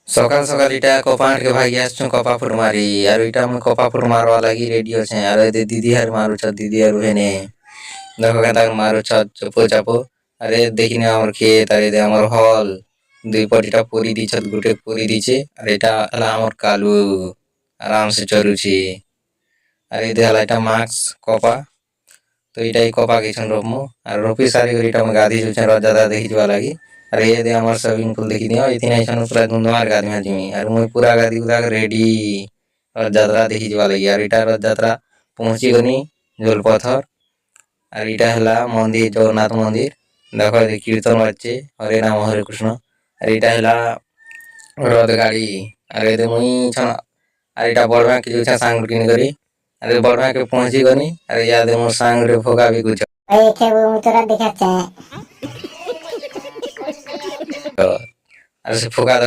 ସକାଳ ସକାଳ ଇଟା କପା ଆଣିକେ ଭାଗି ଆସିଛୁ କପା ଫୁଟ ମାରି ଆରୁ ଇଟା ମୁଇଁ କପା ଫୁଟ ମାରବା ଲାଗି ରେଡି ଅଛେ ଆରୁ ଏତେ ଦିଦି ହାର ମାରୁଛ ଦିଦି ଆରୁ ହେନେ ଦେଖ କେନ୍ତା ମାରୁଛ ଚପୋ ଚାପୋ ଆରେ ଦେଖିନି ଆମର ଖେତ ଆରେ ଆମର ହଲ ଦୁଇ ପଟିଟା ପୁରୀ ଦେଇଛ ଗୋଟେ ପୁରୀ ଦେଇଛେ ଆରେ ଏଟା ହେଲା ଆମର କାଲୁ ଆରାମ ସେ ଚରୁଛି ଆରେ ଏଇଟା ହେଲା ଏଟା ମାସ୍କ କପା তো এটাই কপা গেছেন রমু আর রপি সারি করে এটা আমি গাধি যাচ্ছেন রজাদা দেখি যাওয়া লাগি আর এই দিয়ে আমার সুইমিং পুল দেখি দিও এদিন আইছান পুরা ধুমধার গাধি মাঝিমি আর মুই পুরা গাধি উদা রেডি রথযাত্রা দেখি যাওয়া লাগি আর এটা রথযাত্রা পৌঁছি গনি জল পথর আর এটা হলা মন্দির জগন্নাথ মন্দির দেখো কীর্তন বাজছে হরে রাম হরে কৃষ্ণ আর এটা হলা রথ গাড়ি আর এতে মুই ছন আর এটা বড় কিছু সাং কিনি করি আরে বড় के पहुंची गनी अरे याद मोर सांग रे भोगा भी कुछ এই খেবু তোরা দেখাচ্ছে अरे से फुगा दो